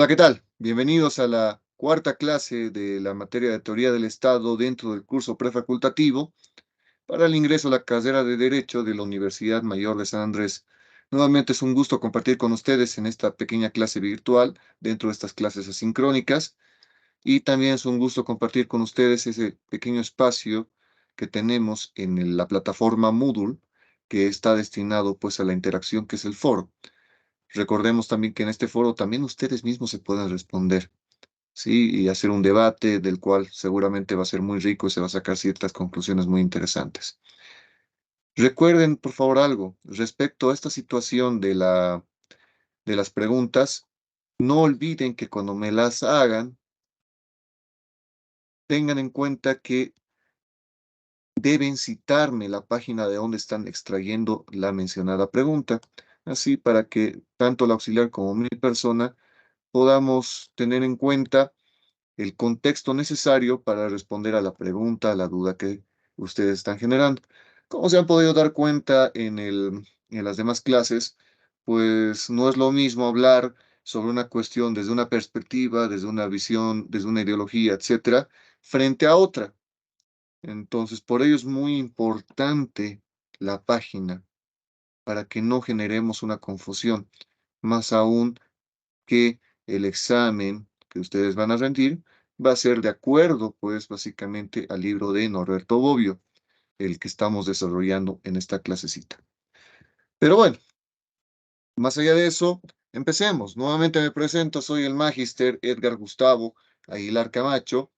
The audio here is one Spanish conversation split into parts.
Hola, ¿qué tal? Bienvenidos a la cuarta clase de la materia de teoría del Estado dentro del curso prefacultativo para el ingreso a la carrera de Derecho de la Universidad Mayor de San Andrés. Nuevamente es un gusto compartir con ustedes en esta pequeña clase virtual dentro de estas clases asincrónicas y también es un gusto compartir con ustedes ese pequeño espacio que tenemos en la plataforma Moodle que está destinado pues a la interacción que es el foro. Recordemos también que en este foro también ustedes mismos se pueden responder, ¿sí? Y hacer un debate del cual seguramente va a ser muy rico y se va a sacar ciertas conclusiones muy interesantes. Recuerden, por favor, algo respecto a esta situación de las preguntas. No olviden que cuando me las hagan, tengan en cuenta que deben citarme la página de donde están extrayendo la mencionada pregunta, así para que tanto el auxiliar como mi persona podamos tener en cuenta el contexto necesario para responder a la pregunta, a la duda que ustedes están generando. Como se han podido dar cuenta en las demás clases, pues no es lo mismo hablar sobre una cuestión desde una perspectiva, desde una visión, desde una ideología, etcétera, frente a otra. Entonces, por ello es muy importante la página para que no generemos una confusión, más aún que el examen que ustedes van a rendir va a ser de acuerdo, pues, básicamente al libro de Norberto Bobbio, el que estamos desarrollando en esta clasecita. Pero bueno, más allá de eso, empecemos. Nuevamente me presento, soy el magíster Edgar Gustavo Aguilar Camacho,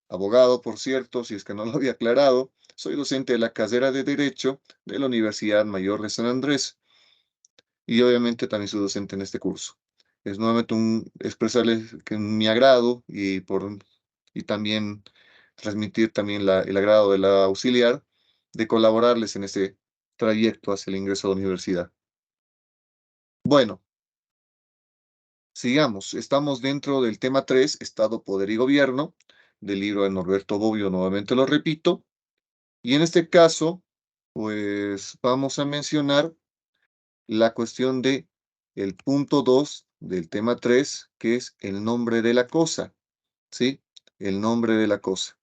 abogado, por cierto, si es que no lo había aclarado. Soy docente de la carrera de Derecho de la Universidad Mayor de San Andrés y obviamente también soy docente en este curso. Es nuevamente un expresarles que mi agrado y también transmitir también el agrado de la auxiliar de colaborarles en este trayecto hacia el ingreso a la universidad. Bueno, sigamos. Estamos dentro del tema 3, Estado, Poder y Gobierno, del libro de Norberto Bobbio, nuevamente lo repito. Y en este caso, pues vamos a mencionar la cuestión de el punto 2 del tema 3, que es el nombre de la cosa, ¿sí? El nombre de la cosa.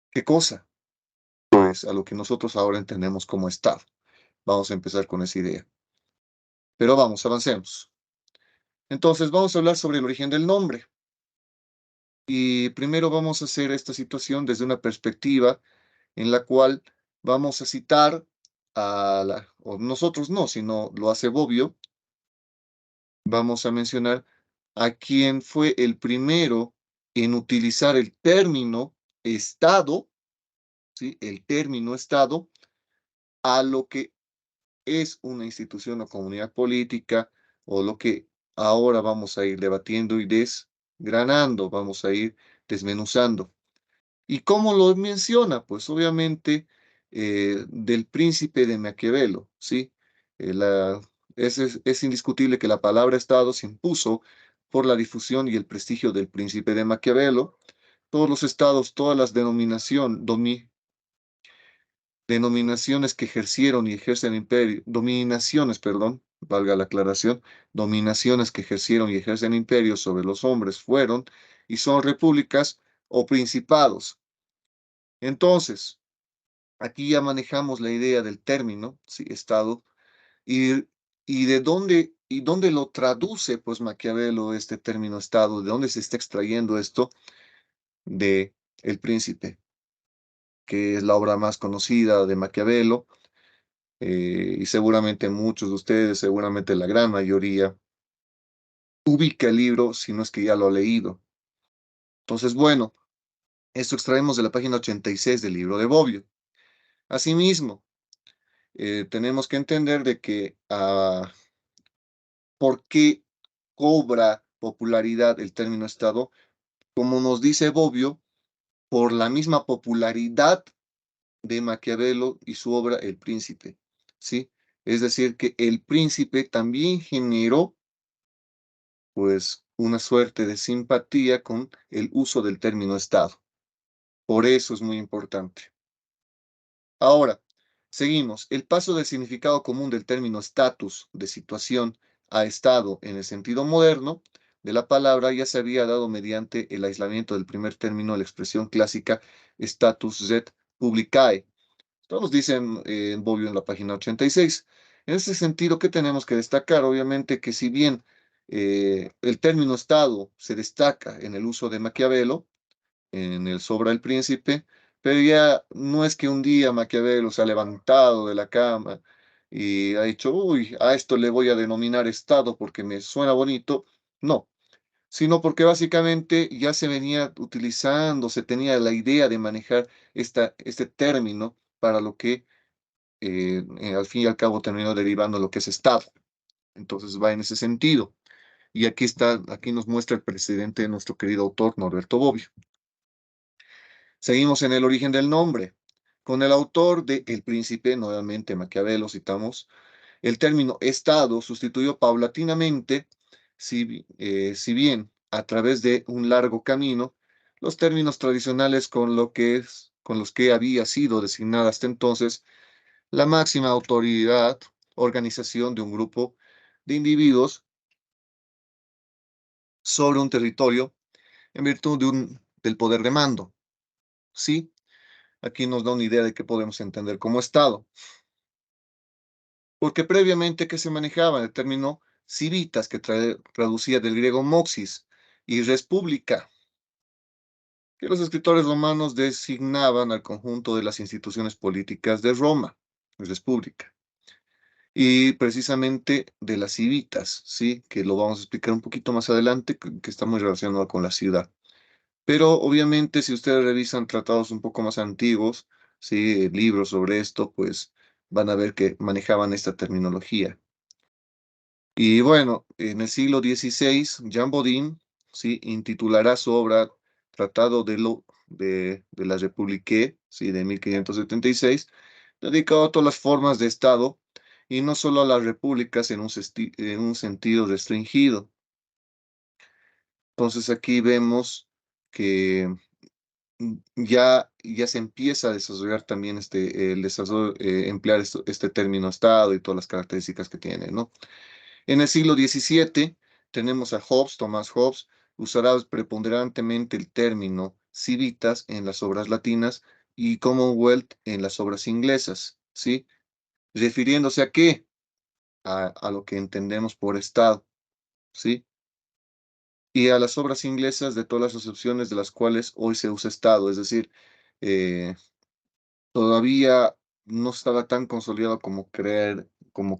¿Qué cosa? Pues a lo que nosotros ahora entendemos como Estado. Vamos a empezar con esa idea. Pero vamos, avancemos. Entonces, vamos a hablar sobre el origen del nombre. Y primero vamos a hacer esta situación desde una perspectiva en la cual vamos a citar o nosotros no, sino lo hace Bobbio, vamos a mencionar a quien fue el primero en utilizar el término Estado, ¿sí? El término Estado a lo que es una institución o comunidad política o lo que ahora vamos a ir debatiendo y desgranando, vamos a ir desmenuzando. ¿Y cómo lo menciona? Pues obviamente del príncipe de Maquiavelo, ¿sí? Eh, la- es indiscutible que la palabra Estado se impuso por la difusión y el prestigio del príncipe de Maquiavelo. Todos los estados, todas las denominaciones que ejercieron y ejercen imperio, dominaciones, perdón, valga la aclaración, dominaciones que ejercieron y ejercen imperios sobre los hombres fueron y son repúblicas o principados. Entonces, aquí ya manejamos la idea del término, ¿sí? Estado, y, y dónde lo traduce, pues, Maquiavelo, este término Estado, de dónde se está extrayendo esto de El Príncipe, que es la obra más conocida de Maquiavelo, y seguramente muchos de ustedes, seguramente la gran mayoría, ubica el libro, si no es que ya lo ha leído. Entonces, bueno, esto extraemos de la página 86 del libro de Bobbio. Asimismo, tenemos que entender de que ¿por qué cobra popularidad el término Estado? Como nos dice Bobbio, por la misma popularidad de Maquiavelo y su obra El Príncipe, ¿sí? Es decir, que El Príncipe también generó, pues, una suerte de simpatía con el uso del término Estado. Por eso es muy importante. Ahora, seguimos. El paso del significado común del término estatus de situación a estado en el sentido moderno de la palabra ya se había dado mediante el aislamiento del primer término de la expresión clásica status ret publicae. Todos dicen en Bobbio en la página 86. En ese sentido, ¿qué tenemos que destacar? Obviamente que si bien el término Estado se destaca en el uso de Maquiavelo, en el Sobra el Príncipe, pero ya no es que un día Maquiavelo se ha levantado de la cama y ha dicho, uy, a esto le voy a denominar Estado porque me suena bonito. No, sino porque básicamente ya se venía utilizando, se tenía la idea de manejar este término para lo que al fin y al cabo terminó derivando lo que es Estado. Entonces va en ese sentido. Y aquí está, aquí nos muestra el precedente de nuestro querido autor Norberto Bobbio. Seguimos en el origen del nombre. Con el autor de El Príncipe, nuevamente Maquiavelo citamos, el término Estado sustituyó paulatinamente, si bien a través de un largo camino, los términos tradicionales con los que había sido designada hasta entonces la máxima autoridad, organización de un grupo de individuos sobre un territorio en virtud del poder de mando. Sí, aquí nos da una idea de qué podemos entender como Estado. Porque previamente que se manejaba el término civitas, que traducía del griego moxis, y res publica, que los escritores romanos designaban al conjunto de las instituciones políticas de Roma, res publica. Y precisamente de las civitas, ¿sí? Que lo vamos a explicar un poquito más adelante, que está muy relacionado con la ciudad. Pero obviamente si ustedes revisan tratados un poco más antiguos, ¿sí? Libros sobre esto, pues van a ver que manejaban esta terminología. Y bueno, en el siglo XVI, Jean Bodin, ¿sí? Intitulará su obra Tratado de la République, ¿sí? De 1576, dedicado a todas las formas de Estado y no solo a las repúblicas en un sentido restringido. Entonces aquí vemos que ya se empieza a desarrollar también el desarrollo, emplear este término Estado y todas las características que tiene, ¿no? En el siglo XVII tenemos a Hobbes, Thomas Hobbes, usará preponderantemente el término civitas en las obras latinas y Commonwealth en las obras inglesas, ¿sí? ¿Refiriéndose a qué? A lo que entendemos por Estado, ¿sí? Y a las obras inglesas de todas las acepciones de las cuales hoy se usa Estado, es decir, eh, todavía no estaba tan consolidado como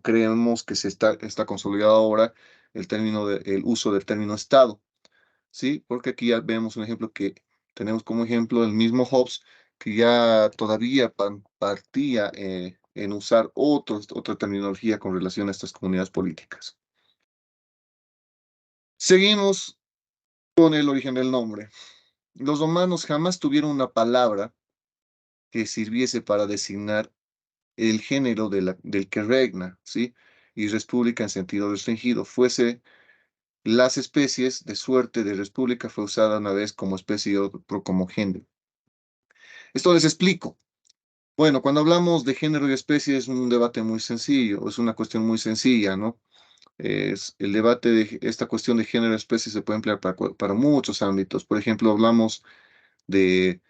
creemos que está consolidado ahora el uso del término Estado, ¿sí? Porque aquí ya vemos un ejemplo que tenemos como ejemplo el mismo Hobbes, que ya todavía partía en usar otra terminología con relación a estas comunidades políticas. Seguimos con el origen del nombre. Los romanos jamás tuvieron una palabra que sirviese para designar el género del que regna, ¿sí? Y república en sentido restringido. Fuese las especies, de suerte de república fue usada una vez como especie y otro como género. Esto les explico. Bueno, cuando hablamos de género y especie es un debate muy sencillo, es una cuestión muy sencilla, ¿no? Es el debate de esta cuestión de género y especie se puede emplear para muchos ámbitos. Por ejemplo, hablamos de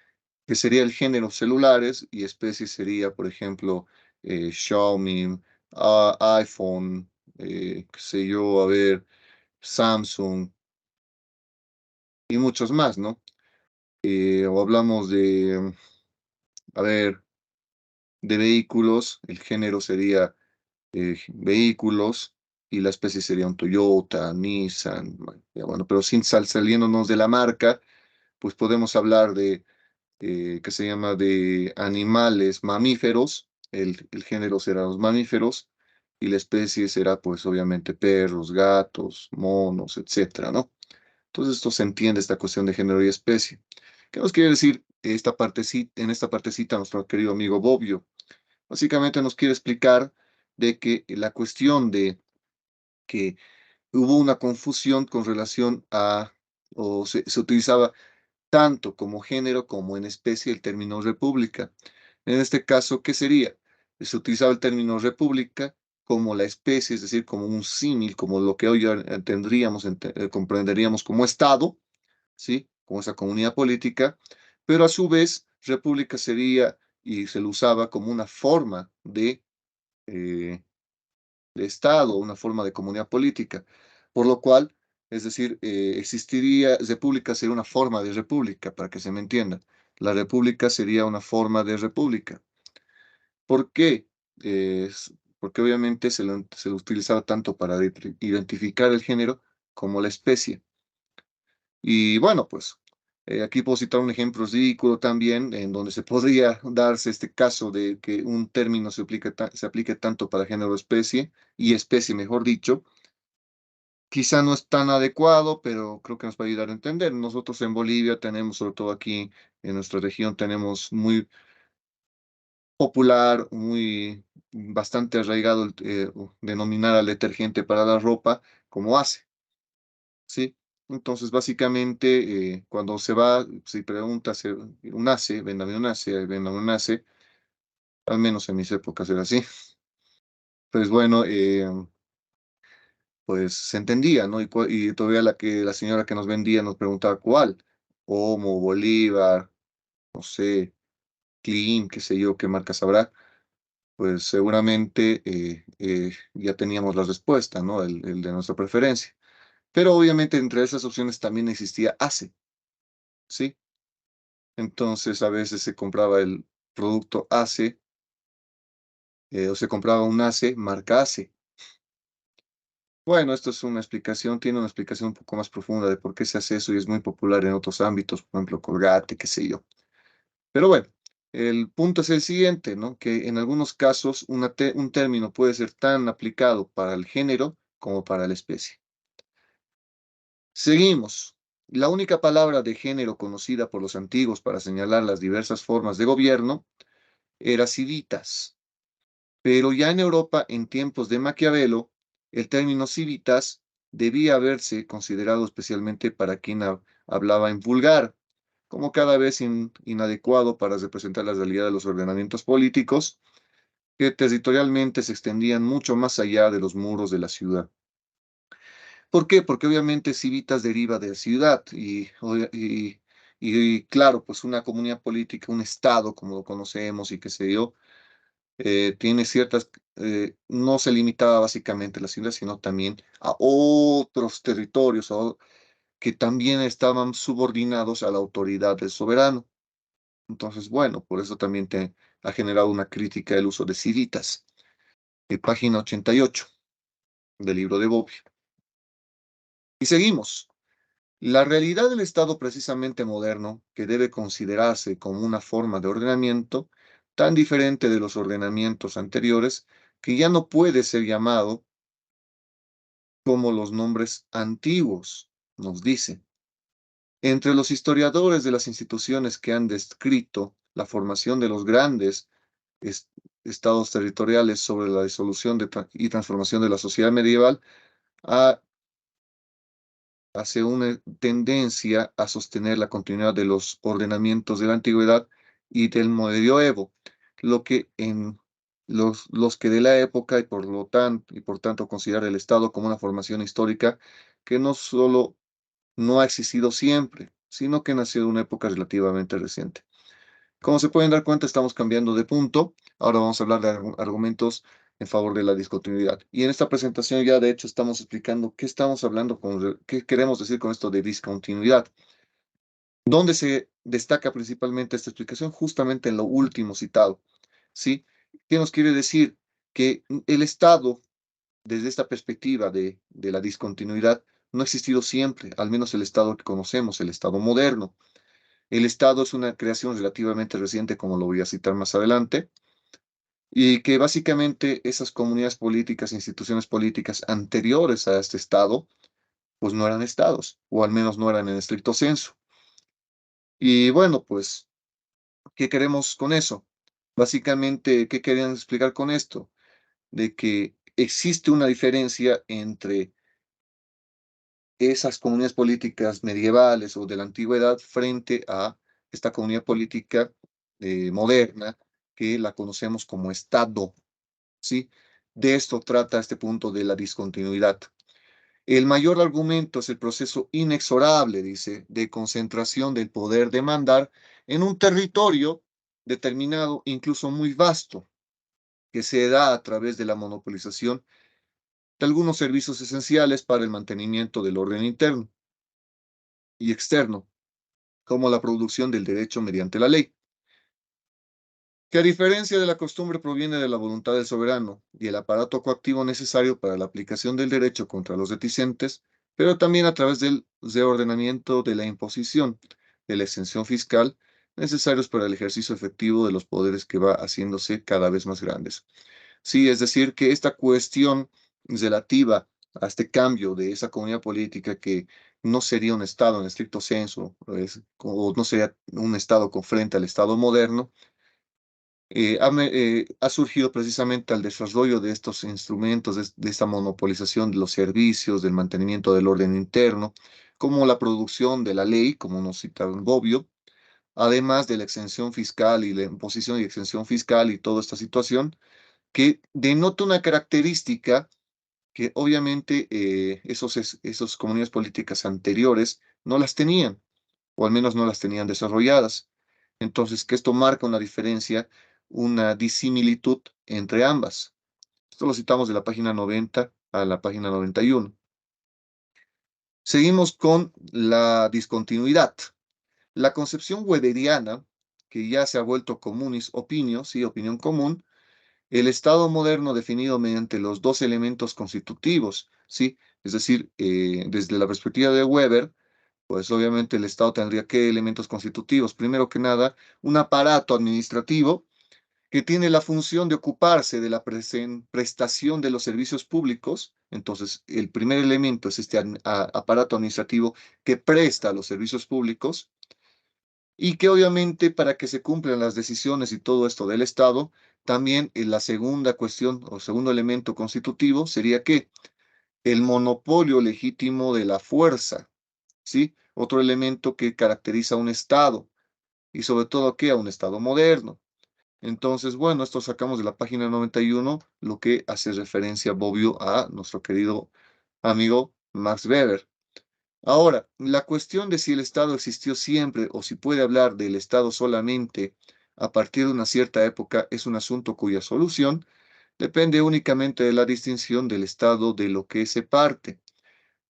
que sería el género celulares y especie sería, por ejemplo, Xiaomi, iPhone, qué sé yo, a ver, Samsung y muchos más, ¿no? O hablamos a ver, de vehículos, el género sería vehículos y la especie sería un Toyota, Nissan, bueno, ya bueno, pero sin saliéndonos de la marca, pues podemos hablar que se llama de animales mamíferos, el género será los mamíferos, y la especie será pues obviamente perros, gatos, monos, etcétera, ¿no? Entonces esto se entiende esta cuestión de género y especie. ¿Qué nos quiere decir en esta partecita nuestro querido amigo Bobbio? Básicamente nos quiere explicar de que la cuestión de que hubo una confusión con relación o se utilizaba tanto como género como en especie el término república. En este caso, ¿qué sería? Se utilizaba el término república como la especie, es decir, como un símil, como lo que hoy tendríamos, comprenderíamos como Estado, ¿sí? Como esa comunidad política, pero a su vez, república sería y se lo usaba como una forma eh, de Estado, una forma de comunidad política, por lo cual, es decir, existiría, república sería una forma de república, para que se me entienda. La república sería una forma de república. ¿Por qué? Porque obviamente se lo utilizaba tanto para identificar el género como la especie. Y bueno, pues aquí puedo citar un ejemplo ridículo también, en donde se podría darse este caso de que un término se aplique tanto para género especie, y especie, mejor dicho. Quizá no es tan adecuado, pero creo que nos puede ayudar a entender. Nosotros en Bolivia tenemos, sobre todo aquí en nuestra región, tenemos muy popular, bastante arraigado denominar al detergente para la ropa como ACE, ¿sí? Entonces, básicamente, cuando se va, si pregunta un ACE, véndame un ACE, véndame un ACE, al menos en mis épocas era así. Pues bueno, pues se entendía, ¿no? Y todavía la señora que nos vendía nos preguntaba cuál, Omo, Bolívar, no sé, Clean, qué sé yo, qué marcas habrá. Pues seguramente ya teníamos la respuesta, ¿no? El de nuestra preferencia. Pero obviamente entre esas opciones también existía ACE, ¿sí? Entonces a veces se compraba el producto ACE o se compraba un ACE marca ACE. Bueno, esto es una explicación, tiene una explicación un poco más profunda de por qué se hace eso y es muy popular en otros ámbitos, por ejemplo, Colgate, qué sé yo. Pero bueno, el punto es el siguiente, ¿no? Que en algunos casos un término puede ser tan aplicado para el género como para la especie. Seguimos. La única palabra de género conocida por los antiguos para señalar las diversas formas de gobierno era civitas. Pero ya en Europa, en tiempos de Maquiavelo, el término civitas debía haberse considerado especialmente para quien hablaba en vulgar, como cada vez inadecuado para representar la realidad de los ordenamientos políticos que territorialmente se extendían mucho más allá de los muros de la ciudad. ¿Por qué? Porque obviamente civitas deriva de ciudad y claro, pues una comunidad política, un estado como lo conocemos y qué sé yo, tiene no se limitaba básicamente a la ciudad, sino también a otros territorios que también estaban subordinados a la autoridad del soberano. Entonces, bueno, por eso también te ha generado una crítica el uso de civitas. Página 88 del libro de Bobbio. Y seguimos. La realidad del Estado precisamente moderno, que debe considerarse como una forma de ordenamiento tan diferente de los ordenamientos anteriores, que ya no puede ser llamado como los nombres antiguos, nos dice. Entre los historiadores de las instituciones que han descrito la formación de los grandes es- estados territoriales sobre la disolución y transformación de la sociedad medieval, ha hace una tendencia a sostener la continuidad de los ordenamientos de la antigüedad y del medioevo, lo que en los que de la época y por tanto considera el Estado como una formación histórica que no solo no ha existido siempre, sino que nació de una época relativamente reciente. Como se pueden dar cuenta, estamos cambiando de punto. Ahora vamos a hablar de argumentos en favor de la discontinuidad. Y en esta presentación ya de hecho estamos explicando qué estamos hablando qué queremos decir con esto de discontinuidad. ¿Dónde se destaca principalmente esta explicación? Justamente en lo último citado. ¿Sí? ¿Qué nos quiere decir? Que el Estado, desde esta perspectiva de la discontinuidad, no ha existido siempre, al menos el Estado que conocemos, el Estado moderno. El Estado es una creación relativamente reciente, como lo voy a citar más adelante, y que básicamente esas comunidades políticas, instituciones políticas anteriores a este Estado, pues no eran estados, o al menos no eran en estricto senso. Y bueno, pues, ¿qué queremos con eso? Básicamente, ¿qué querían explicar con esto? De que existe una diferencia entre esas comunidades políticas medievales o de la antigüedad frente a esta comunidad política moderna que la conocemos como Estado, ¿sí? De esto trata este punto de la discontinuidad. El mayor argumento es el proceso inexorable, dice, de concentración del poder de mandar en un territorio determinado, incluso muy vasto, que se da a través de la monopolización de algunos servicios esenciales para el mantenimiento del orden interno y externo, como la producción del derecho mediante la ley, que a diferencia de la costumbre proviene de la voluntad del soberano y el aparato coactivo necesario para la aplicación del derecho contra los reticentes, pero también a través del reordenamiento de la imposición, de la exención fiscal, necesarios para el ejercicio efectivo de los poderes que va haciéndose cada vez más grandes. Sí, es decir, que esta cuestión relativa a este cambio de esa comunidad política que no sería un Estado en estricto senso, o no sería un Estado con frente al Estado moderno, ha surgido precisamente al desarrollo de estos instrumentos, de esta monopolización de los servicios, del mantenimiento del orden interno, como la producción de la ley, como nos citaba Bobbio, además de la exención fiscal y la imposición y exención fiscal y toda esta situación, que denota una característica que obviamente esos comunidades políticas anteriores no las tenían, o al menos no las tenían desarrolladas. Entonces, que esto marca una diferencia, una disimilitud entre ambas. Esto lo citamos de la página 90 a la página 91. Seguimos con la discontinuidad. La concepción weberiana, que ya se ha vuelto comunis opinio, sí, opinión común, el Estado moderno definido mediante los dos elementos constitutivos, ¿sí? Es decir, desde la perspectiva de Weber, pues obviamente el Estado tendría que elementos constitutivos. Primero que nada, un aparato administrativo que tiene la función de ocuparse de la prestación de los servicios públicos. Entonces, el primer elemento es este aparato administrativo que presta los servicios públicos y que obviamente para que se cumplan las decisiones y todo esto del Estado, también la segunda cuestión o segundo elemento constitutivo sería que el monopolio legítimo de la fuerza, ¿sí? Otro elemento que caracteriza a un Estado y sobre todo que a un Estado moderno. Entonces, bueno, esto sacamos de la página 91, lo que hace referencia, Bobbio, a nuestro querido amigo Max Weber. Ahora, la cuestión de si el Estado existió siempre o si puede hablar del Estado solamente a partir de una cierta época es un asunto cuya solución depende únicamente de la distinción del Estado de lo que se parte.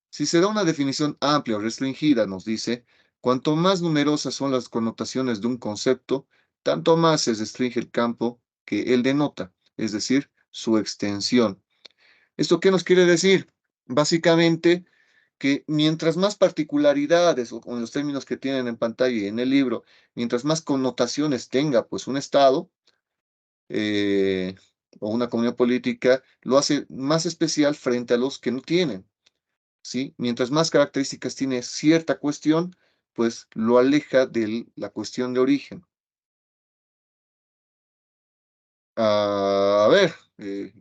Si se da una definición amplia o restringida, nos dice, cuanto más numerosas son las connotaciones de un concepto, tanto más se restringe el campo que él denota, es decir, su extensión. ¿Esto qué nos quiere decir? Básicamente que mientras más particularidades, o con los términos que tienen en pantalla y en el libro, mientras más connotaciones tenga pues un Estado eh, o una comunidad política, lo hace más especial frente a los que no tienen. ¿Sí? Mientras más características tiene cierta cuestión, pues lo aleja de la cuestión de origen. A ver,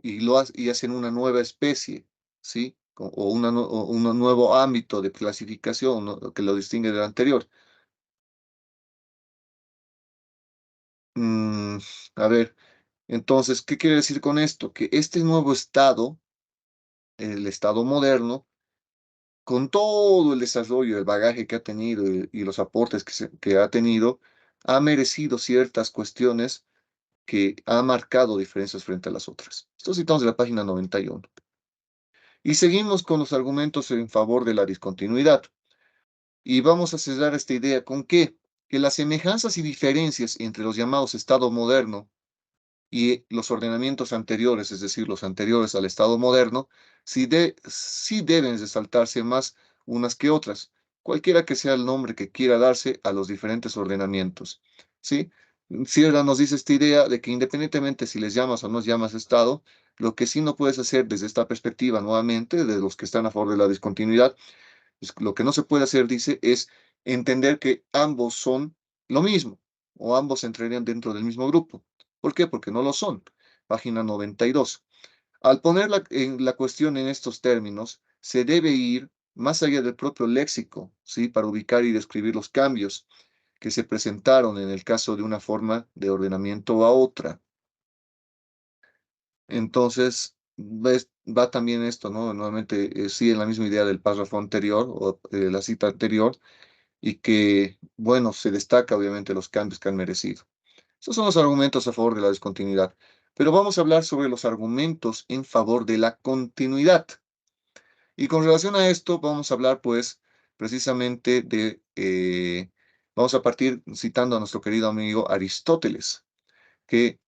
y hacen una nueva especie, ¿sí? O un nuevo ámbito de clasificación, ¿no? Que lo distingue del anterior. Mm, a ver, entonces, ¿qué quiere decir con esto? Que este nuevo estado, el estado moderno, con todo el desarrollo, el bagaje que ha tenido y los aportes que ha tenido, ha merecido ciertas cuestiones que ha marcado diferencias frente a las otras. Esto citamos de la página 91. Y seguimos con los argumentos en favor de la discontinuidad. Y vamos a cerrar esta idea con que las semejanzas y diferencias entre los llamados Estado moderno y los ordenamientos anteriores, es decir, los anteriores al Estado moderno, sí deben resaltarse más unas que otras, cualquiera que sea el nombre que quiera darse a los diferentes ordenamientos. ¿Sí? Sierra nos dice esta idea de que independientemente si les llamas o no llamas Estado, lo que sí no puedes hacer desde esta perspectiva, nuevamente, de los que están a favor de la discontinuidad, lo que no se puede hacer, dice, es entender que ambos son lo mismo o ambos entrarían dentro del mismo grupo. ¿Por qué? Porque no lo son. Página 92. Al poner la cuestión en estos términos, se debe ir más allá del propio léxico, ¿sí? Para ubicar y describir los cambios que se presentaron en el caso de una forma de ordenamiento a otra. Entonces, va también esto, ¿no? Nuevamente, sigue la misma idea del párrafo anterior o la cita anterior y que, bueno, se destaca obviamente los cambios que han merecido. Esos son los argumentos a favor de la discontinuidad. Pero vamos a hablar sobre los argumentos en favor de la continuidad. Y con relación a esto, vamos a hablar, pues, precisamente vamos a partir citando a nuestro querido amigo Aristóteles, que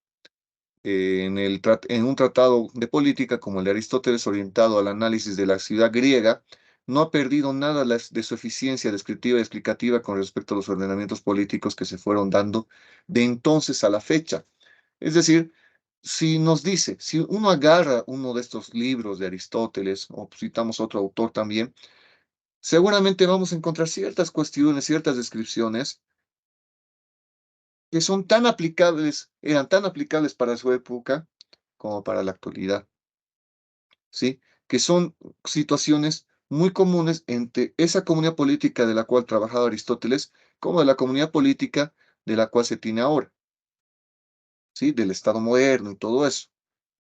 en un tratado de política como el de Aristóteles orientado al análisis de la ciudad griega, no ha perdido nada de su eficiencia descriptiva y explicativa con respecto a los ordenamientos políticos que se fueron dando de entonces a la fecha. Es decir, si nos dice, si uno agarra uno de estos libros de Aristóteles, o citamos otro autor también, seguramente vamos a encontrar ciertas cuestiones, ciertas descripciones que son tan aplicables, eran tan aplicables para su época como para la actualidad, ¿sí? Que son situaciones muy comunes entre esa comunidad política de la cual trabajaba Aristóteles como de la comunidad política de la cual se tiene ahora, ¿sí? Del Estado moderno y todo eso.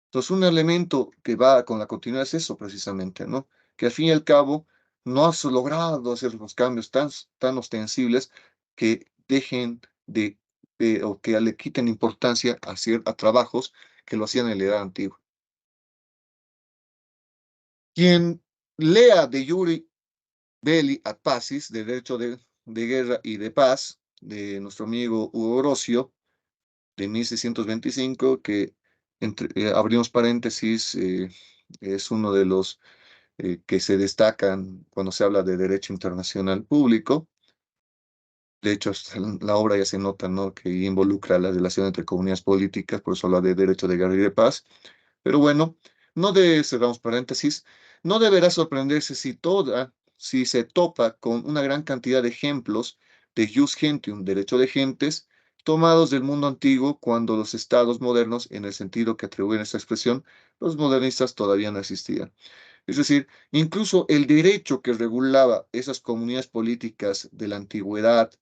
Entonces, un elemento que va con la continuidad es eso precisamente, ¿no? Que al fin y al cabo no has logrado hacer los cambios tan ostensibles que dejen o que le quiten importancia a trabajos que lo hacían en la edad antigua. Quien lea de Yuri Belli ad Pacis, de Derecho de Guerra y de Paz, de nuestro amigo Hugo Grocio, de 1625, que abrimos paréntesis, es uno de los que se destacan cuando se habla de derecho internacional público. De hecho, hasta la obra ya se nota, ¿no? Que involucra la relación entre comunidades políticas, por eso habla de derecho de guerra y de paz. Pero bueno, cerramos paréntesis, no deberá sorprenderse si se topa con una gran cantidad de ejemplos de jus gentium, derecho de gentes, tomados del mundo antiguo cuando los estados modernos, en el sentido que atribuyen esta expresión, los modernistas todavía no existían. Es decir, incluso el derecho que regulaba esas comunidades políticas de la antigüedad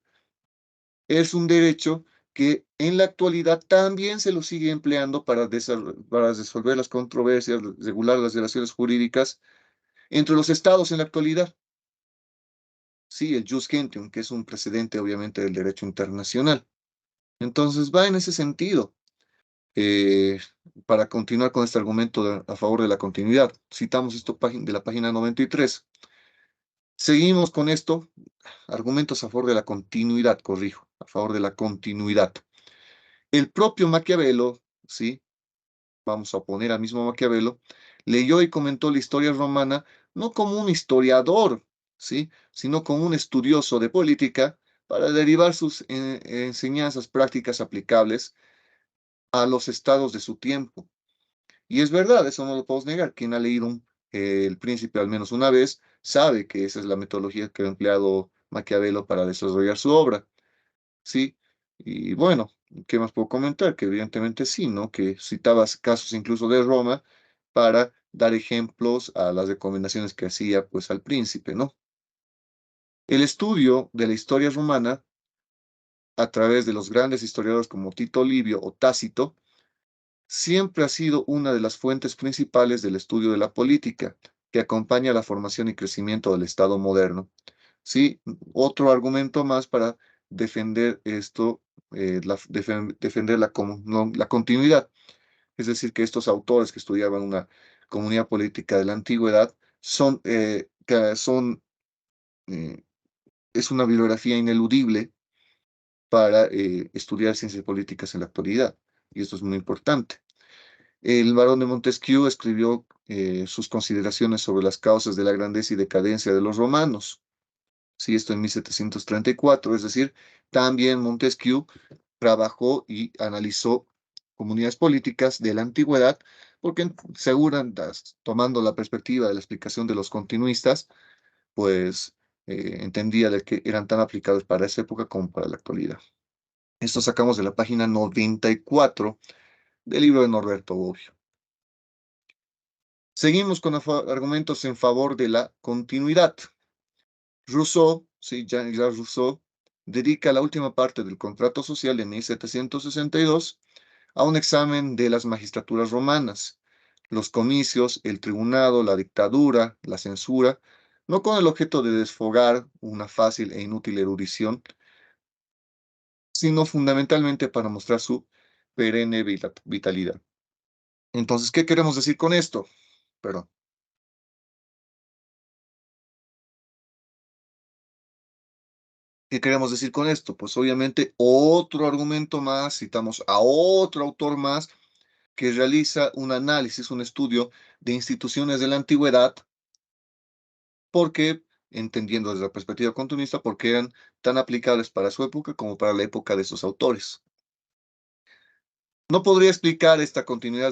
es un derecho que en la actualidad también se lo sigue empleando para resolver las controversias, regular las relaciones jurídicas entre los estados en la actualidad. Sí, el jus gentium, que es un precedente obviamente del derecho internacional. Entonces va en ese sentido. Eh, para continuar con este argumento a favor de la continuidad, citamos esto de la página 93. Seguimos con esto, argumentos a favor de la continuidad, corrijo, a favor de la continuidad. El propio Maquiavelo, ¿sí? Vamos a poner al mismo Maquiavelo, leyó y comentó la historia romana no como un historiador, ¿sí? Sino como un estudioso de política para derivar sus enseñanzas prácticas aplicables a los estados de su tiempo. Y es verdad, eso no lo podemos negar. Quien ha leído El Príncipe al menos una vez sabe que esa es la metodología que ha empleado Maquiavelo para desarrollar su obra. Sí, y bueno, ¿qué más puedo comentar? Que evidentemente sí, ¿no? Que citabas casos incluso de Roma para dar ejemplos a las recomendaciones que hacía pues al príncipe, ¿no? El estudio de la historia romana a través de los grandes historiadores como Tito Livio o Tácito siempre ha sido una de las fuentes principales del estudio de la política que acompaña la formación y crecimiento del Estado moderno. Sí, otro argumento más para defender esto, defender la continuidad. Es decir, que estos autores que estudiaban una comunidad política de la antigüedad eh, es una bibliografía ineludible para estudiar ciencias políticas en la actualidad. Y esto es muy importante. El barón de Montesquieu escribió sus consideraciones sobre las causas de la grandeza y decadencia de los romanos. Sí, esto en 1734, es decir, también Montesquieu trabajó y analizó comunidades políticas de la antigüedad, porque tomando la perspectiva de la explicación de los continuistas, pues entendía de que eran tan aplicables para esa época como para la actualidad. Esto sacamos de la página 94 del libro de Norberto Bobbio. Seguimos con argumentos en favor de la continuidad. Rousseau, sí, Jean-Jacques Rousseau, dedica la última parte del contrato social de 1762 a un examen de las magistraturas romanas, los comicios, el tribunado, la dictadura, la censura, no con el objeto de desfogar una fácil e inútil erudición, sino fundamentalmente para mostrar su perenne vitalidad. Entonces, ¿qué queremos decir con esto? Perdón. ¿Qué queremos decir con esto? Pues obviamente otro argumento más, citamos a otro autor más que realiza un análisis, un estudio de instituciones de la antigüedad, porque, entendiendo desde la perspectiva continuista, porque eran tan aplicables para su época como para la época de sus autores. No podría explicar esta continua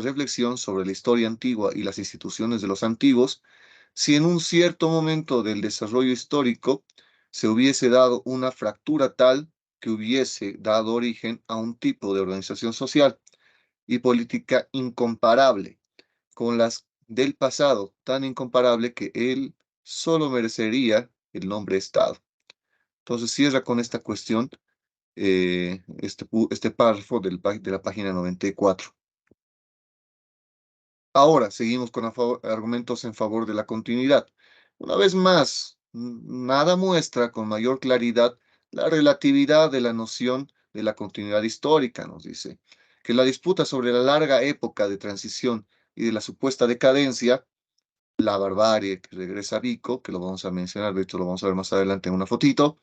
reflexión sobre la historia antigua y las instituciones de los antiguos si en un cierto momento del desarrollo histórico se hubiese dado una fractura tal que hubiese dado origen a un tipo de organización social y política incomparable con las del pasado, tan incomparable que él solo merecería el nombre Estado. Entonces cierra con esta cuestión este párrafo de la página 94. Ahora seguimos con argumentos en favor de la continuidad. Una vez más, nada muestra con mayor claridad la relatividad de la noción de la continuidad histórica, nos dice, que la disputa sobre la larga época de transición y de la supuesta decadencia, la barbarie que regresa a Vico, que lo vamos a mencionar, de hecho lo vamos a ver más adelante en una fotito,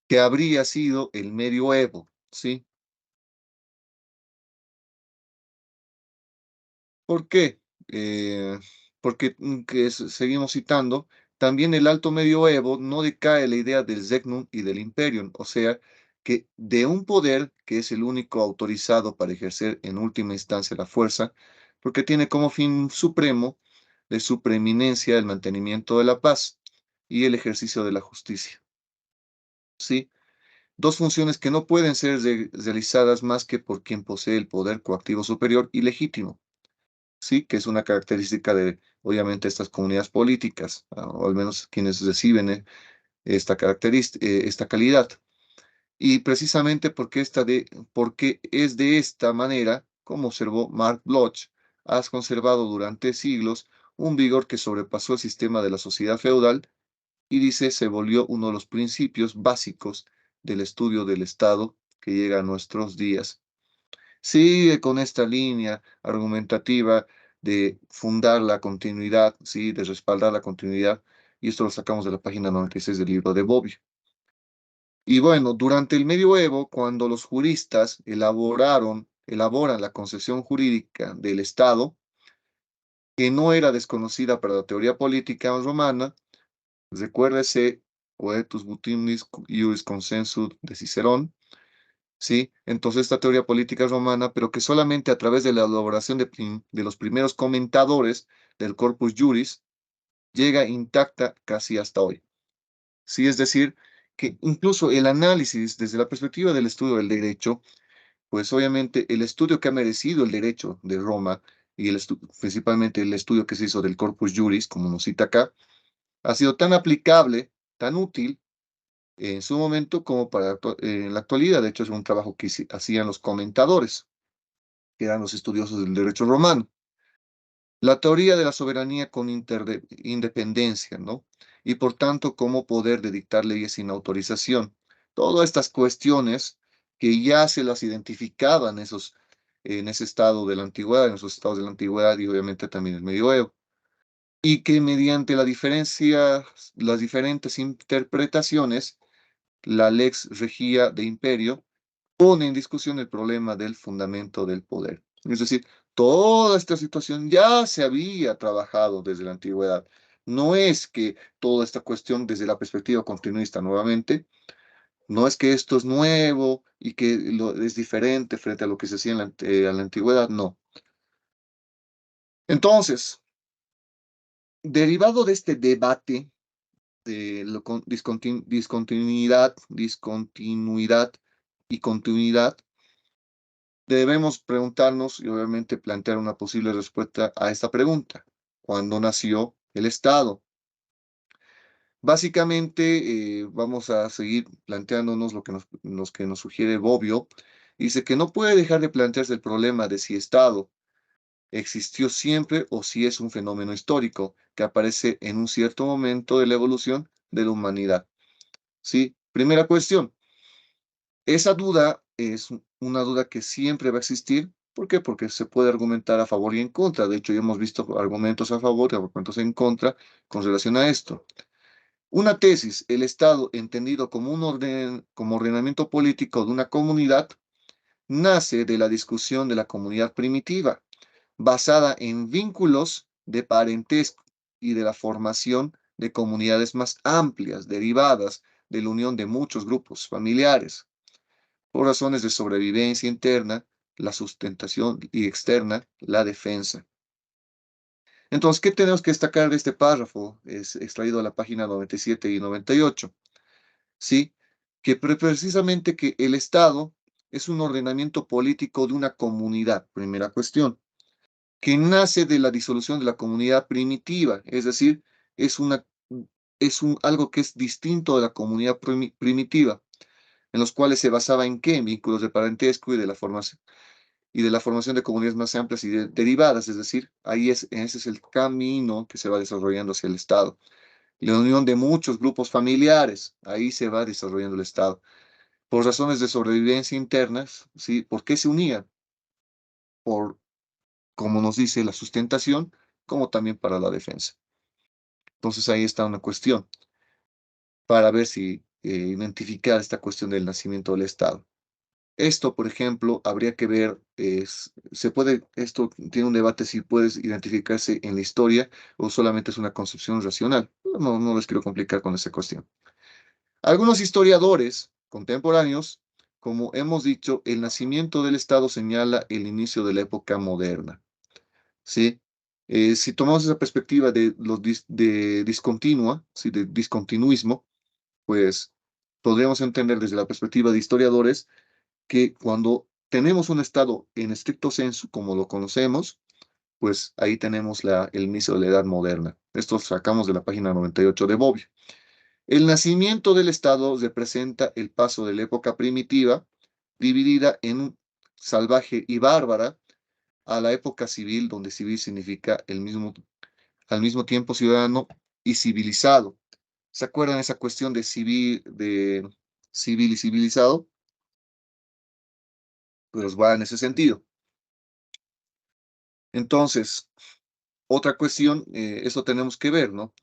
que habría sido el medioevo, ¿sí? ¿Por qué? Porque seguimos citando, también el Alto Medioevo no decae la idea del Regnum y del Imperium, o sea, que de un poder que es el único autorizado para ejercer en última instancia la fuerza, porque tiene como fin supremo de su preeminencia el mantenimiento de la paz y el ejercicio de la justicia. ¿Sí? Dos funciones que no pueden ser realizadas más que por quien posee el poder coactivo superior y legítimo. Sí, que es una característica de, obviamente, estas comunidades políticas, o al menos quienes reciben esta característica, esta calidad. Y precisamente porque es de esta manera, como observó Mark Bloch, has conservado durante siglos un vigor que sobrepasó el sistema de la sociedad feudal y dice se volvió uno de los principios básicos del estudio del Estado que llega a nuestros días. Sigue con esta línea argumentativa de fundar la continuidad, ¿sí? De respaldar la continuidad, y esto lo sacamos de la página 96 del libro de Bobbio. Y bueno, durante el medioevo, cuando los juristas elaboran la concepción jurídica del Estado, que no era desconocida para la teoría política romana, recuérdese Coetus Mutandis Iuris Consensus de Cicerón, ¿sí? Entonces, esta teoría política romana, pero que solamente a través de la elaboración de los primeros comentadores del Corpus Juris llega intacta casi hasta hoy. Sí, es decir, que incluso el análisis desde la perspectiva del estudio del derecho, pues obviamente el estudio que ha merecido el derecho de Roma y principalmente el estudio que se hizo del Corpus Juris, como nos cita acá, ha sido tan aplicable, tan útil en su momento como para en la actualidad. De hecho, es un trabajo que hacían los comentadores, que eran los estudiosos del derecho romano. La teoría de la soberanía con independencia, ¿no? Y por tanto, como poder de dictar leyes sin autorización. Todas estas cuestiones que ya se las identificaban en ese estado de la antigüedad, en esos estados de la antigüedad y obviamente también el medioevo. Y que mediante las diferentes interpretaciones, la lex regia de imperio pone en discusión el problema del fundamento del poder. Es decir, toda esta situación ya se había trabajado desde la antigüedad. No es que toda esta cuestión desde la perspectiva continuista nuevamente, no es que esto es nuevo y que es diferente frente a lo que se hacía en la antigüedad, no. Entonces, derivado de este debate de discontinuidad y continuidad, debemos preguntarnos y obviamente plantear una posible respuesta a esta pregunta. ¿Cuándo nació el Estado? Básicamente, vamos a seguir planteándonos lo que nos sugiere Bobbio. Dice que no puede dejar de plantearse el problema de si Estado existió siempre o si es un fenómeno histórico que aparece en un cierto momento de la evolución de la humanidad. ¿Sí? Primera cuestión. Esa duda es una duda que siempre va a existir. ¿Por qué? Porque se puede argumentar a favor y en contra. De hecho, ya hemos visto argumentos a favor y argumentos en contra con relación a esto. Una tesis, el Estado entendido como como ordenamiento político de una comunidad, nace de la discusión de la comunidad primitiva, basada en vínculos de parentesco y de la formación de comunidades más amplias, derivadas de la unión de muchos grupos familiares, por razones de sobrevivencia interna, la sustentación y externa, la defensa. Entonces, ¿qué tenemos que destacar de este párrafo? Es extraído de la página 97 y 98. ¿Sí? Que precisamente que el Estado es un ordenamiento político de una comunidad, primera cuestión, que nace de la disolución de la comunidad primitiva, es decir, es una, algo que es distinto de la comunidad primitiva, en los cuales se basaba en qué, en vínculos de parentesco y de la formación de comunidades más amplias y derivadas, es decir, ese es el camino que se va desarrollando hacia el Estado. La unión de muchos grupos familiares, ahí se va desarrollando el Estado. Por razones de sobrevivencia internas, ¿sí? ¿Por qué se unían? Por, como nos dice, la sustentación, como también para la defensa. Entonces ahí está una cuestión para ver si identificar esta cuestión del nacimiento del Estado. Esto, por ejemplo, habría que ver, esto tiene un debate si puede identificarse en la historia o solamente es una concepción racional. No les quiero complicar con esa cuestión. Algunos historiadores contemporáneos, como hemos dicho, el nacimiento del Estado señala el inicio de la época moderna, ¿sí? Si tomamos esa perspectiva de discontinua, ¿sí? De discontinuismo, pues podríamos entender desde la perspectiva de historiadores que cuando tenemos un Estado en estricto sensu, como lo conocemos, pues ahí tenemos el inicio de la Edad Moderna. Esto sacamos de la página 98 de Bobbio. El nacimiento del Estado representa el paso de la época primitiva, dividida en salvaje y bárbara, a la época civil, donde civil significa al mismo tiempo ciudadano y civilizado. ¿Se acuerdan esa cuestión de civil y civilizado? Pues va en ese sentido. Entonces, otra cuestión, eso tenemos que ver, ¿no?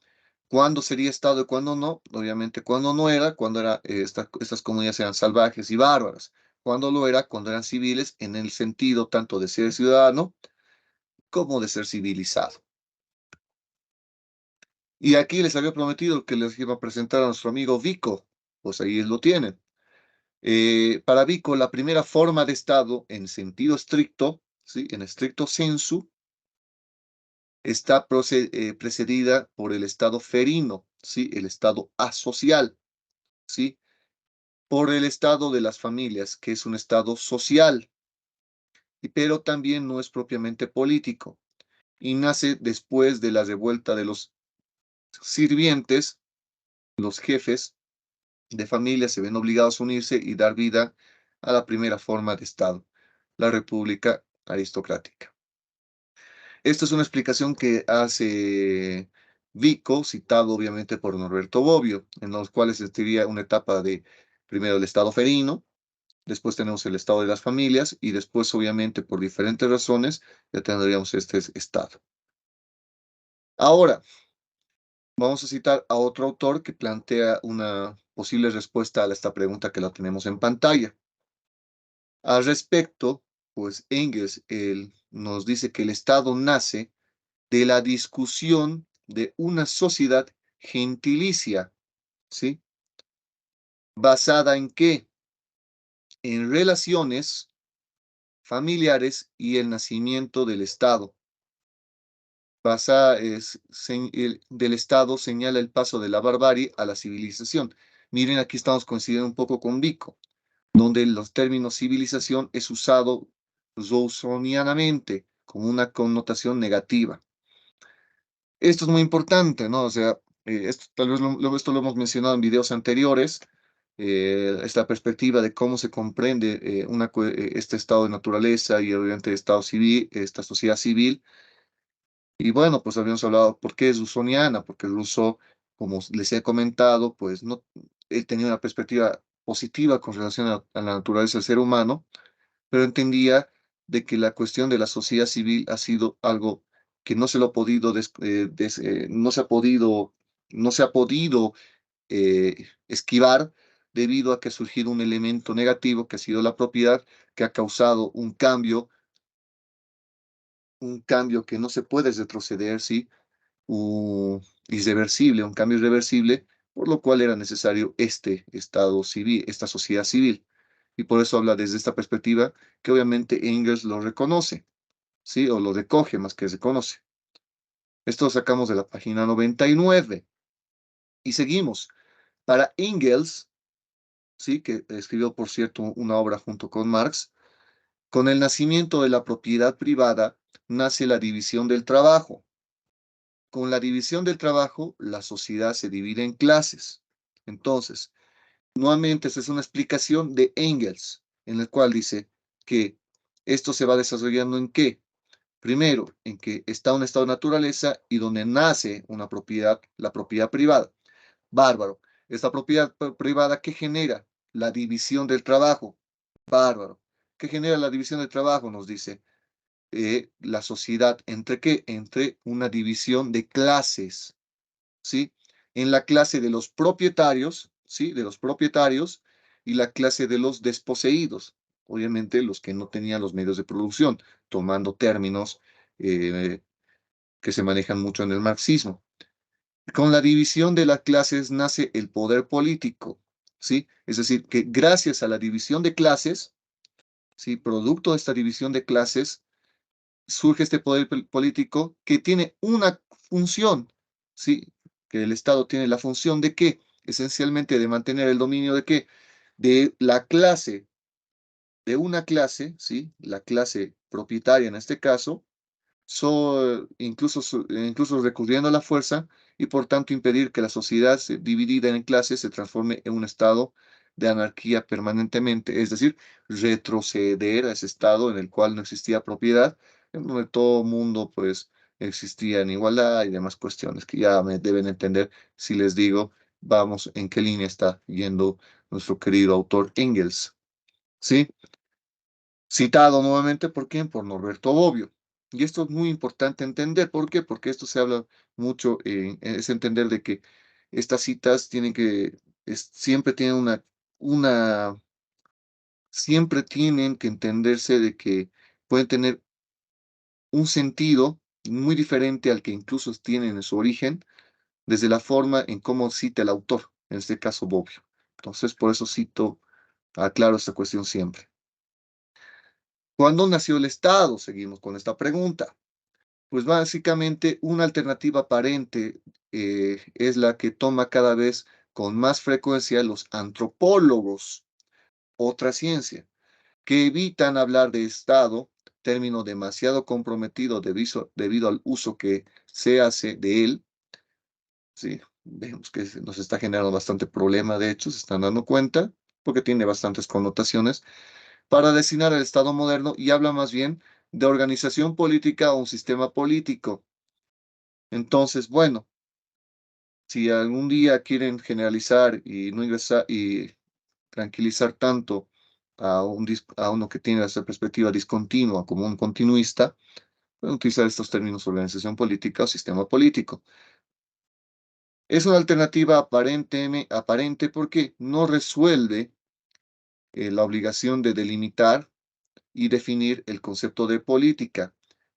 ¿Cuándo sería Estado y cuándo no? Obviamente, cuando no era, cuando estas comunidades eran salvajes y bárbaras. Cuando lo era, cuando eran civiles, en el sentido tanto de ser ciudadano como de ser civilizado. Y aquí les había prometido que les iba a presentar a nuestro amigo Vico, pues ahí lo tienen. Para Vico, la primera forma de Estado en sentido estricto, ¿sí? En estricto sensu, está precedida por el Estado ferino, ¿sí? El Estado asocial, ¿sí? Por el estado de las familias, que es un estado social, pero también no es propiamente político, y nace después de la revuelta de los sirvientes, los jefes de familia se ven obligados a unirse y dar vida a la primera forma de Estado, la República aristocrática. Esta es una explicación que hace Vico, citado obviamente por Norberto Bobbio, en los cuales existiría una etapa de primero el Estado ferino, después tenemos el estado de las familias y después, obviamente, por diferentes razones, ya tendríamos este estado. Ahora, vamos a citar a otro autor que plantea una posible respuesta a esta pregunta que la tenemos en pantalla. Al respecto, pues Engels nos dice que el Estado nace de la discusión de una sociedad gentilicia, ¿sí? ¿Basada en qué? En relaciones familiares y el nacimiento del Estado. Del Estado señala el paso de la barbarie a la civilización. Miren, aquí estamos coincidiendo un poco con Vico, donde los términos civilización es usado rousseauianamente como una connotación negativa. Esto es muy importante, ¿no? O sea, esto tal vez esto lo hemos mencionado en videos anteriores, esta perspectiva de cómo se comprende este estado de naturaleza y obviamente estado civil, esta sociedad civil. Y bueno, pues habíamos hablado por qué es rusoniana, porque Rousseau, como les he comentado, pues no, él tenía una perspectiva positiva con relación a la naturaleza del ser humano, pero entendía de que la cuestión de la sociedad civil ha sido algo que no se lo ha podido, no se ha podido esquivar debido a que ha surgido un elemento negativo que ha sido la propiedad, que ha causado un cambio que no se puede retroceder, ¿sí? Irreversible, un cambio irreversible, por lo cual era necesario este estado civil, esta sociedad civil. Y por eso habla desde esta perspectiva que obviamente Engels lo reconoce, ¿sí? O lo recoge más que reconoce. Esto lo sacamos de la página 99. Y seguimos. Para Engels, ¿sí? Que escribió, por cierto, una obra junto con Marx, con el nacimiento de la propiedad privada nace la división del trabajo. Con la división del trabajo, la sociedad se divide en clases. Entonces, nuevamente, esta es una explicación de Engels, en el cual dice que esto se va desarrollando en qué. Primero, en que está un estado de naturaleza y donde nace una propiedad, la propiedad privada. Bárbaro. Esta propiedad privada, ¿qué genera? La división del trabajo. Bárbaro. ¿Qué genera la división del trabajo? Nos dice la sociedad. ¿Entre qué? Entre una división de clases. ¿Sí? En la clase de los propietarios, ¿sí? De los propietarios y la clase de los desposeídos, obviamente los que no tenían los medios de producción, tomando términos eh, que se manejan mucho en el marxismo. Con la división de las clases nace el poder político, ¿sí? Es decir, que gracias a la división de clases, ¿sí? Producto de esta división de clases, surge este poder político que tiene una función, ¿sí? Que el Estado tiene la función de qué? Esencialmente de mantener el dominio de qué? De la clase, de una clase, ¿sí? La clase propietaria en este caso, incluso recurriendo a la fuerza y por tanto impedir que la sociedad dividida en clases se transforme en un estado de anarquía permanentemente, es decir, retroceder a ese estado en el cual no existía propiedad, en donde todo mundo pues existía en igualdad y demás cuestiones que ya me deben entender si les digo, vamos, en qué línea está yendo nuestro querido autor Engels, ¿sí? Citado nuevamente, ¿por quién? Por Norberto Bobbio. Y esto es muy importante entender. ¿Por qué? Porque esto se habla mucho, es entender de que estas citas tienen que, siempre tienen una, siempre tienen que entenderse de que pueden tener un sentido muy diferente al que incluso tienen en su origen, desde la forma en cómo cita el autor, en este caso Bobbio. Entonces, por eso aclaro esta cuestión siempre. ¿Cuándo nació el Estado? Seguimos con esta pregunta. Pues básicamente una alternativa aparente es la que toma cada vez con más frecuencia los antropólogos, otra ciencia, que evitan hablar de Estado, término demasiado comprometido debido al uso que se hace de él. Sí, vemos que nos está generando bastante problema, de hecho, se están dando cuenta, porque tiene bastantes connotaciones, para designar el Estado moderno y habla más bien de organización política o un sistema político. Entonces, bueno, si algún día quieren generalizar y no ingresar y tranquilizar tanto a uno que tiene esa perspectiva discontinua como un continuista, pueden utilizar estos términos organización política o sistema político. Es una alternativa aparente porque no resuelve la obligación de delimitar y definir el concepto de política,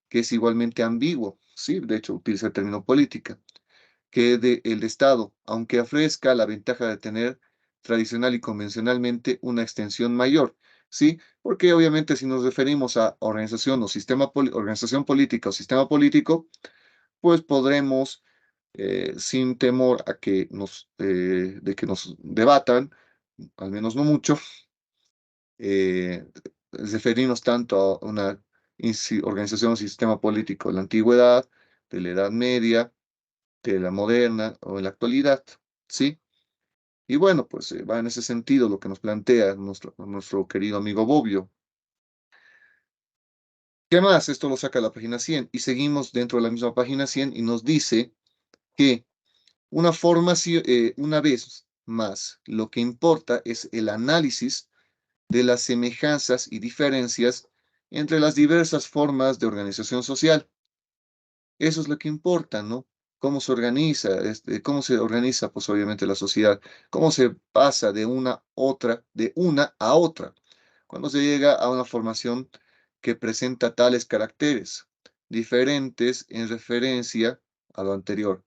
que es igualmente ambiguo. Sí, de hecho, utiliza el término política que el Estado, aunque ofrezca la ventaja de tener tradicional y convencionalmente una extensión mayor. ¿Sí? Porque obviamente si nos referimos a organización o organización política o sistema político, pues podremos, sin temor a de que nos debatan, al menos no mucho, eh, referirnos tanto a una organización o sistema político de la antigüedad, de la Edad Media, de la moderna o en la actualidad, ¿sí? Y bueno, pues va en ese sentido lo que nos plantea nuestro querido amigo Bobbio. ¿Qué más? Esto lo saca la página 100 y seguimos dentro de la misma página 100 y nos dice que una vez más, lo que importa es el análisis de las semejanzas y diferencias entre las diversas formas de organización social. Eso es lo que importa, ¿no? Cómo se organiza, pues obviamente la sociedad, cómo se pasa de una a otra, cuando se llega a una formación que presenta tales caracteres diferentes en referencia a lo anterior.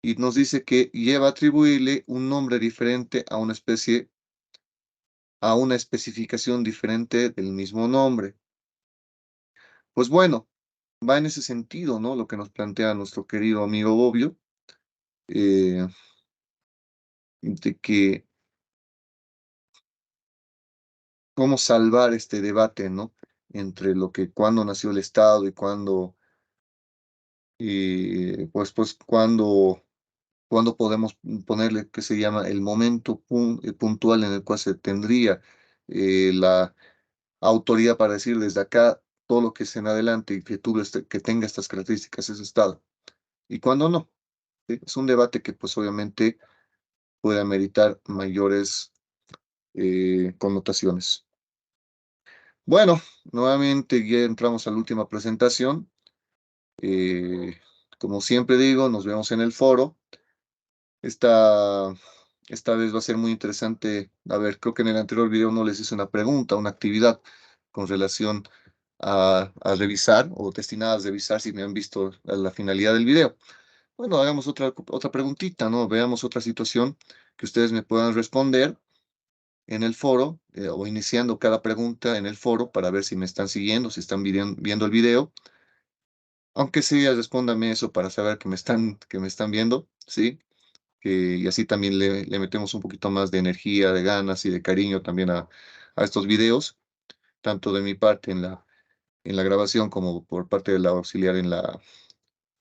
Y nos dice que lleva a atribuirle un nombre diferente a una especificación diferente del mismo nombre. Pues bueno, va en ese sentido, ¿no? Lo que nos plantea nuestro querido amigo Bobbio, eh, de que cómo salvar este debate, ¿no? Entre lo que cuándo nació el Estado y cuándo podemos ponerle que se llama el momento puntual en el cual se tendría la autoridad para decir desde acá todo lo que es en adelante y que tenga estas características ese Estado. Y cuándo no. ¿Sí? Es un debate que pues obviamente puede ameritar mayores connotaciones. Bueno, nuevamente ya entramos a la última presentación. Eh, Como siempre digo, nos vemos en el foro. Esta, esta vez va a ser muy interesante. A ver, creo que en el anterior video no les hice una pregunta, una actividad con relación a revisar o destinadas a revisar si me han visto a la finalidad del video. Bueno, hagamos otra preguntita, ¿no? Veamos otra situación que ustedes me puedan responder en el foro o iniciando cada pregunta en el foro para ver si me están siguiendo, si están viendo el video. Aunque sea, respóndame eso para saber que me están viendo, ¿sí? Y así también le metemos un poquito más de energía, de ganas y de cariño también a estos videos, tanto de mi parte en la grabación como por parte de la auxiliar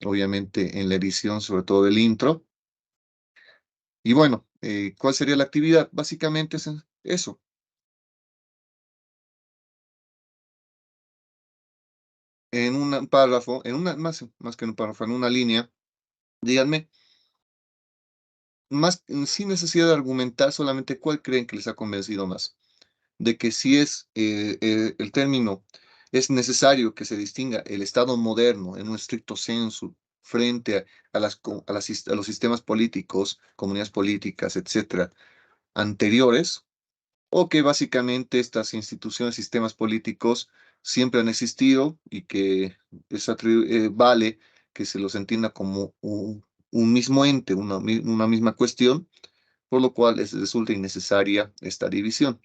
obviamente en la edición, sobre todo del intro. Y bueno, ¿cuál sería la actividad? Básicamente es eso. En un párrafo, más que en un párrafo, en una línea, díganme, sin necesidad de argumentar, solamente cuál creen que les ha convencido más. De que si es el término, es necesario que se distinga el Estado moderno en un estricto sensu frente a los sistemas políticos, comunidades políticas, etcétera, anteriores, o que básicamente estas instituciones, sistemas políticos siempre han existido y que vale que se los entienda como un mismo ente, una misma cuestión, por lo cual resulta innecesaria esta división.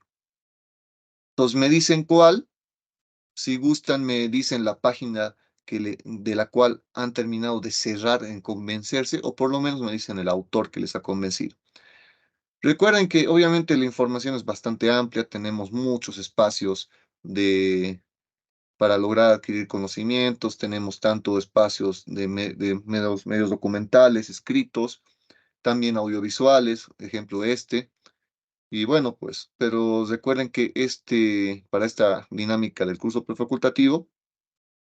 Entonces me dicen cuál, si gustan me dicen la página de la cual han terminado de cerrar en convencerse, o por lo menos me dicen el autor que les ha convencido. Recuerden que obviamente la información es bastante amplia, tenemos muchos espacios para lograr adquirir conocimientos, tenemos tanto espacios de medios documentales, escritos, también audiovisuales, ejemplo este. Y bueno, pues, pero recuerden que para esta dinámica del curso prefacultativo,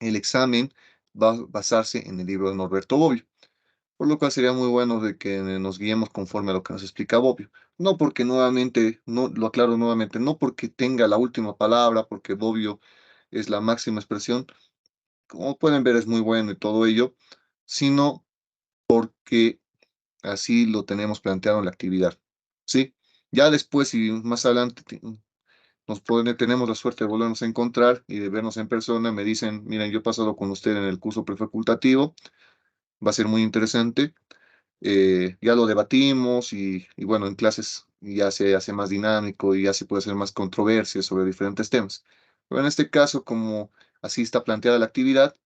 el examen va a basarse en el libro de Norberto Bobbio, por lo cual sería muy bueno de que nos guiemos conforme a lo que nos explica Bobbio. No porque nuevamente, no lo aclaro nuevamente, no porque tenga la última palabra, porque Bobbio es la máxima expresión, como pueden ver es muy bueno y todo ello, sino porque así lo tenemos planteado en la actividad, ¿sí? Ya después, si más adelante tenemos la suerte de volvernos a encontrar y de vernos en persona, me dicen, miren, yo he pasado con usted en el curso prefacultativo, va a ser muy interesante. Ya lo debatimos y bueno, en clases ya se hace más dinámico y ya se puede hacer más controversia sobre diferentes temas. Pero en este caso, como así está planteada la actividad,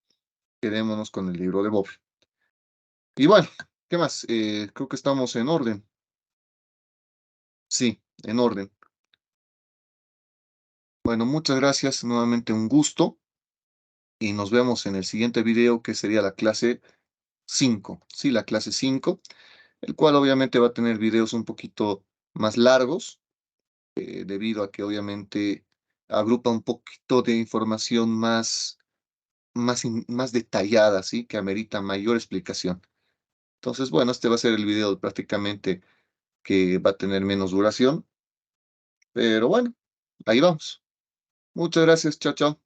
quedémonos con el libro de Bob. Y bueno, ¿qué más? Creo que estamos en orden. Sí, en orden. Bueno, muchas gracias, nuevamente un gusto y nos vemos en el siguiente video que sería la clase 5. Sí, la clase 5, el cual obviamente va a tener videos un poquito más largos, debido a que obviamente agrupa un poquito de información más detallada, ¿sí? Que amerita mayor explicación. Entonces, bueno, este va a ser el video prácticamente que va a tener menos duración, pero bueno, ahí vamos. Muchas gracias, chao, chao.